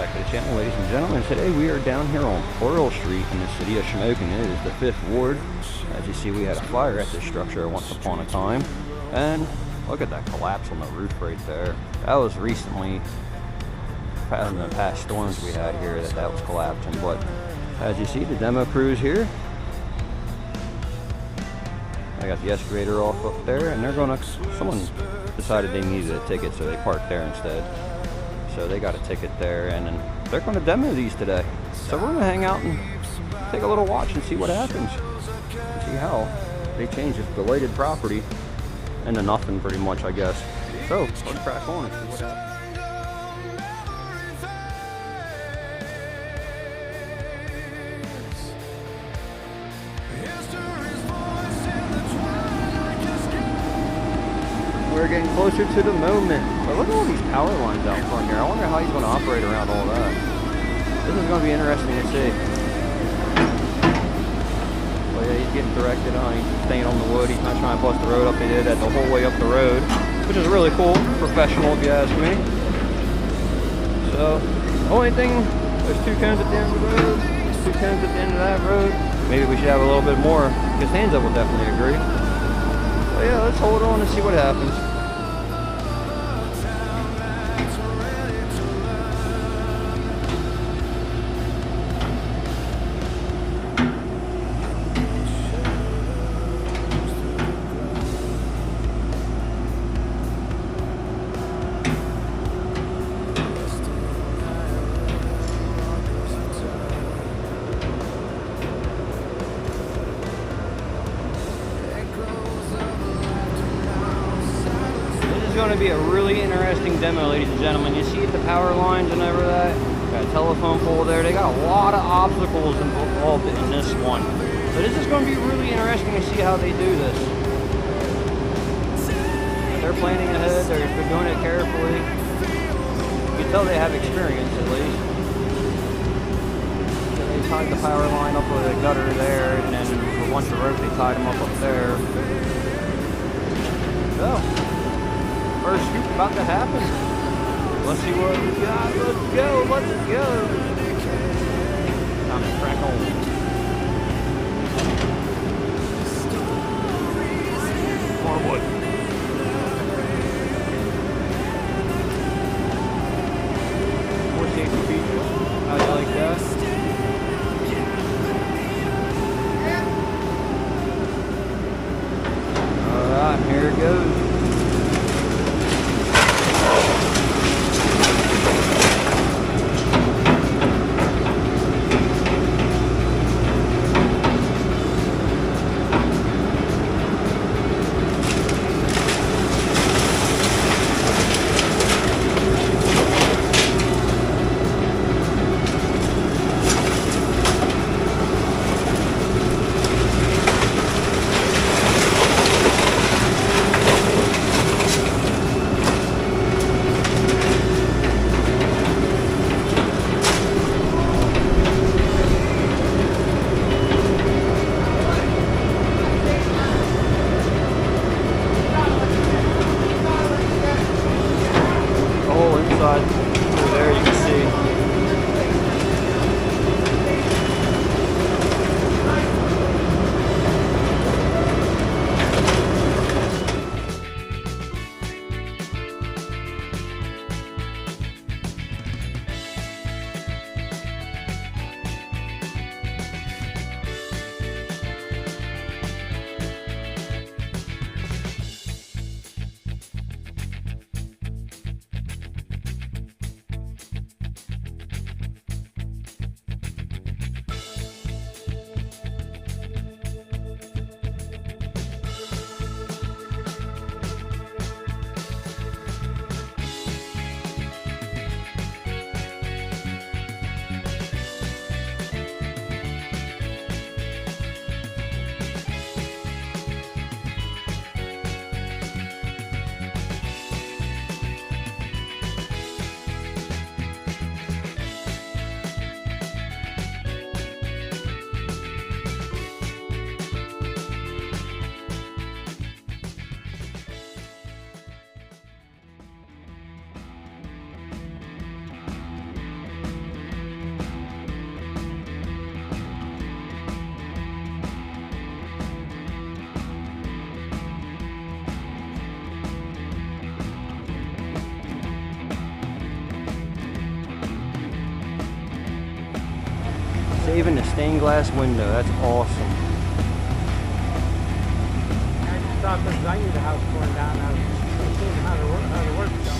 back to the channel, ladies and gentlemen. Today we are down here on Pearl Street in the city of Shamokin. It is the 5th Ward. As you see, we had a fire at this structure once upon a time. And look at that collapse on the roof right there. That was recently, in the past storms we had here, that was collapsing. But as you see, the demo crews here. I got the excavator off up there, and they're gonna, someone decided they needed a ticket, so they parked there instead. So they got a ticket there, and then they're gonna demo these today. So we're gonna hang out and take a little watch and see what happens. And see how they change this blighted property into nothing pretty much, I guess. So let's crack on and see what happens. We're getting closer to the moment. But look at all these power lines out front here. I wonder how he's going to operate around all that. This is going to be interesting to see. Well, yeah, he's getting directed on. He's staying on the wood. He's not trying to bust the road up. He did that the whole way up the road, which is really cool. Professional, if you ask me. So, the only thing, there's 2 cones at the end of the road. 2 cones at the end of that road. Maybe we should have a little bit more. Costanza will definitely agree. So yeah, let's hold on and see what happens. Going to be a really interesting demo, ladies and gentlemen. You see the power lines and over that? Got a telephone pole there. They got a lot of obstacles involved in this one. So this is going to be really interesting to see how they do this. They're planning ahead. They're doing it carefully. You can tell they have experience at least. So they tied the power line up with a gutter there, and then with a bunch of rope they tied them up there. So first scoop about to happen. Let's see what we got. Let's go. Let's go. Time to crack on. More wood. More safety features. How do you like that? Alright, here it goes. Through there you can see. Saving the stained glass window. That's awesome. I just thought because I knew the house going down, I was seeing how the work going.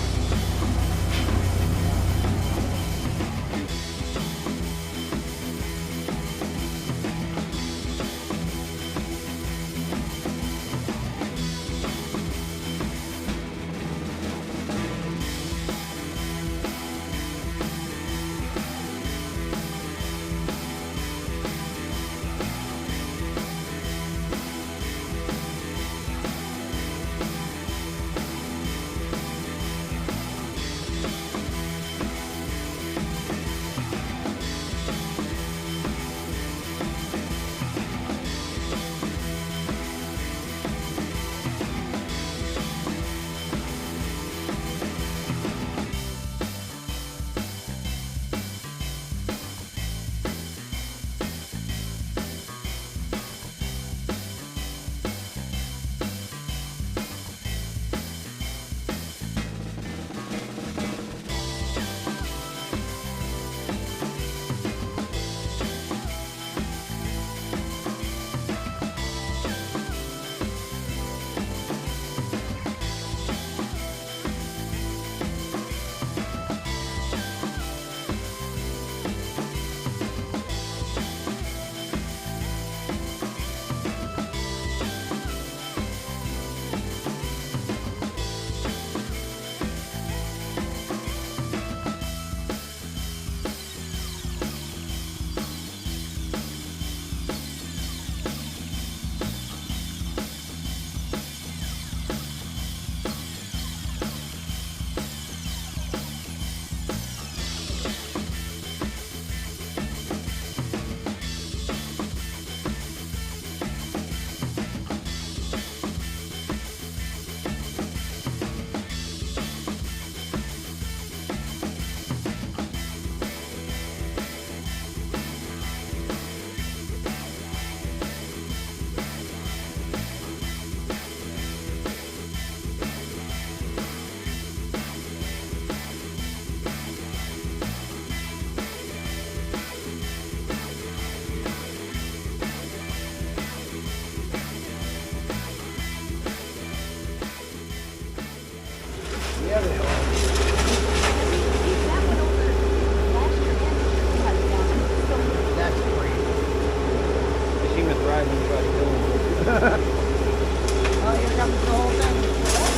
Oh, here comes the whole thing. Damn.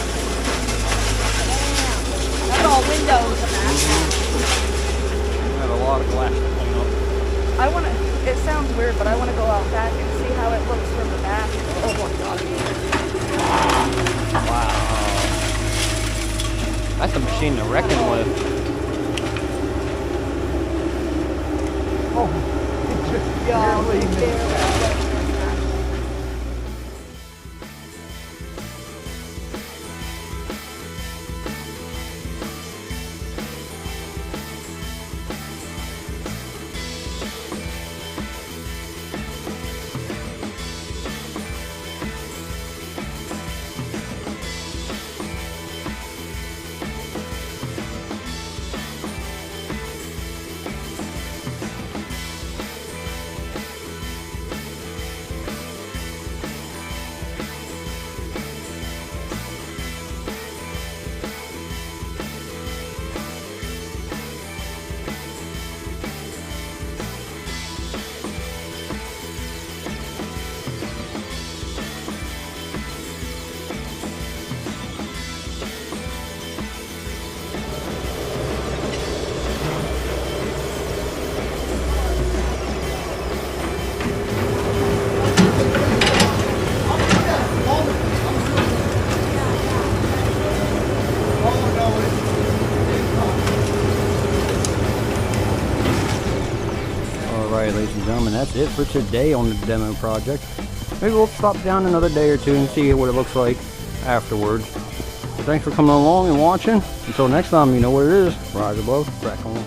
That's all windows and that. I have a lot of glass to clean up. I want to, it sounds weird, but I want to go out back and see how it looks from the back. Oh my God. Wow. That's a machine to reckon with. Oh, it just Golly, barely missed. Alright, ladies and gentlemen, that's it for today on the demo project. Maybe we'll stop down another day or two and see what it looks like afterwards. But thanks for coming along and watching. Until next time, you know what it is. Rise above, crack on.